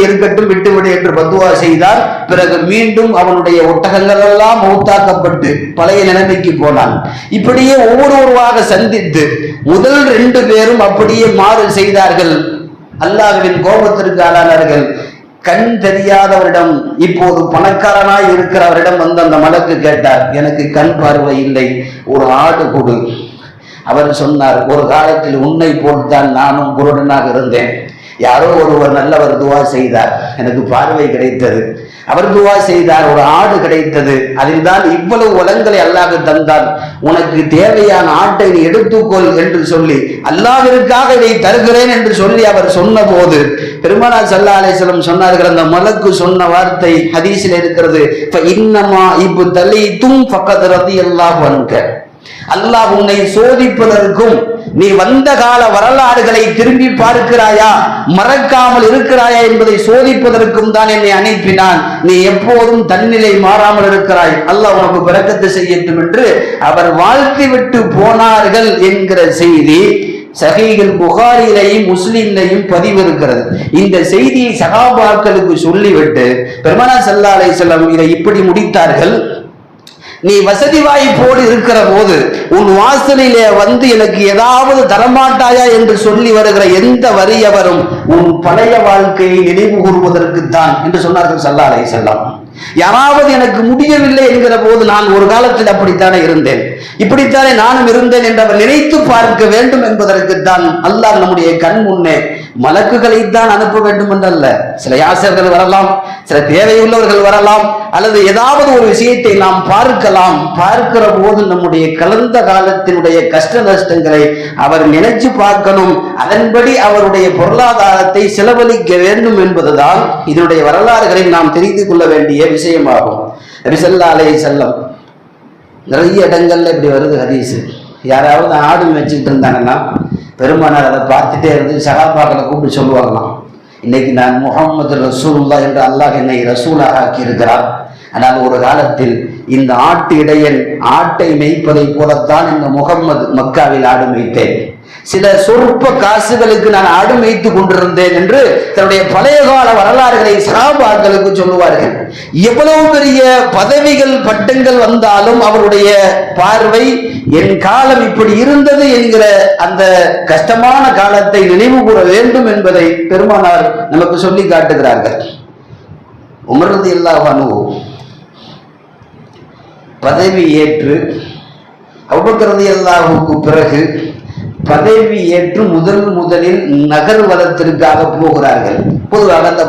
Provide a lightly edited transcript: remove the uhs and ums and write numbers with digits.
இருக்கட்டும், விட்டுவிடு என்று பத்துவா செய்தார். பிறகு மீண்டும் அவனுடைய ஒட்டகங்கள் எல்லாம் மௌத்தாக்கப்பட்டு பழைய நிலைமைக்கு போனான். இப்படியே ஒவ்வொருவராக சந்தித்து முதல் 2 பேரும் அப்படியே மாறு செய்தார்கள். அல்லாஹ்வின் கோபத்திற்கு ஆளானார்கள். கண் தெரியாதவரிடம், இப்போது பணக்காரனாய் இருக்கிறவரிடம் வந்து அந்த மலக்கு கேட்டார், எனக்கு கண் பார்வை இல்லை, ஒரு ஆடு கொடு. அவர் சொன்னார், ஒரு காலத்தில் உன்னை போல்தான் நானும் குருடனாக இருந்தேன். யாரோ ஒருவர் நல்லவர் துவா செய்தார், எனக்கு பார்வை கிடைத்தது. அவர் துவா செய்தார், ஒரு ஆடு கிடைத்தது. அதில் தான் இவ்வளவு வளங்களை அல்லாஹ் தந்தான். உனக்கு தேவையான ஆட்டை நீ எடுத்துக்கொள் என்று சொல்லி அல்லாஹ்விற்காக இதை தருகிறேன் என்று சொல்லி அவர் சொன்ன போது பெருமானார் ஸல்லல்லாஹு அலைஹி வஸல்லம் சொன்னார்கள், அந்த மலக்கு சொன்ன வார்த்தை ஹதீஸில் இருக்கிறது, இன்னமா இப்தலீதும் ஃபகத் ரதியல்லாஹு அன்க. அல்லாஹ் உன்னை சோதிப்பதற்கும், நீ வந்த கால வரலாறுகளை திரும்பி பார்க்கிறாயா, மறக்காமல் இருக்கிறாயா என்பதை சோதிப்பதற்கும் தான் என்னை அனுப்பினான். நீ எப்போதும் தன்னிலை மாறாமல் இருக்கிறாய், அல்லாஹ் உனக்கு பரக்கத்து செய்யட்டும் என்று அவர் வாழ்த்திவிட்டு போனார்கள் என்கிற செய்தி சஹீஹுல் புகாரியிலையும் முஸ்லிம்லையும் பதிவு இருக்கிறது. இந்த செய்தியை சஹாபாக்களுக்கு சொல்லிவிட்டு பெருமானார் ஸல்லல்லாஹு அலைஹி வஸல்லம் இதை இப்படி முடித்தார்கள், நீ வசதி வாய்ப்போடு இருக்கிற போது உன் வாசலிலே வந்து எனக்கு ஏதாவது தரமாட்டாயா என்று சொல்லி வருகிற எந்த வறியவரும் உன் பழைய வாழ்க்கையை நினைவு கூறுவதற்கு தான் என்று சொன்னார்கள் ஸல்லல்லாஹு அலைஹி வஸல்லம். யாராவது எனக்கு முடியவில்லை என்கிற போது, நான் ஒரு காலத்தில் அப்படித்தானே இருந்தேன், இப்படித்தானே நானும் இருந்தேன் என்று அவர் நினைத்து பார்க்க வேண்டும் என்பதற்குத்தான் அல்லாஹ் நம்முடைய கண் முன்னே மலக்குகளை தான் அனுப்ப வேண்டும் என்றல்ல. சில யாசர்கள் வரலாம், சில தேவையுள்ளவர்கள் வரலாம், அல்லது ஏதாவது ஒரு விஷயத்தை நாம் பார்க்கலாம். பார்க்கிற போது நம்முடைய கலந்த காலத்தினுடைய கஷ்ட நஷ்டங்களை அவர் நினைச்சு பார்க்கணும், அதன்படி அவருடைய பொருளாதாரத்தை செலவழிக்க வேண்டும் என்பதுதான் இதனுடைய வரலாறுகளை நாம் தெரிந்து கொள்ள வேண்டிய விஷயமாகும். நபி ஸல்லல்லாஹு அலைஹி வஸல்லம் நிறைய இடங்கள்ல இப்படி வருது ஹதீஸ். யாராவது ஆடு மேய்ச்சிட்டு இருந்தாங்கன்னா பெருமானார் அதை பார்த்துட்டே இருந்து சஹாபாக்களை கூப்பிட்டு சொல்லுவாங்களாம், இன்னைக்கு நான் முஹம்மது ரசூலுல்லாஹ் என்று அல்லாஹ் என்னை ரசூலாக ஆக்கி இருக்கிறார். ஆனால் ஒரு காலத்தில் இந்த ஆட்டு இடையன் ஆட்டை மேய்ப்பதை போலத்தான் இந்த முகம்மது மக்காவில் ஆடு மேய்த்தேன், சில சொற்ப காசுகளுக்கு நான் ஆடு மேய்த்து கொண்டிருந்தேன் என்று தன்னுடைய பழைய கால வரலாறுகளை சஹாபாக்களுக்கு சொல்லுவார்கள். எவ்வளவு பெரிய பதவிகள் பட்டங்கள் வந்தாலும் அவருடைய பார்வை என் காலம் இப்படி இருந்தது என்கிற அந்த கஷ்டமான காலத்தை நினைவு கூற வேண்டும் என்பதை பெருமானார் நமக்கு சொல்லி காட்டுகிறார்கள். உமர் ரலியல்லாஹு அன்ஹு பதவி ஏற்று, அபூபக்கர் ரலியல்லாஹுவுக்கு பிறகு பதவி ஏற்று முதலில் நகர்வதற்காக போகிறார்கள். பொதுவாக அந்த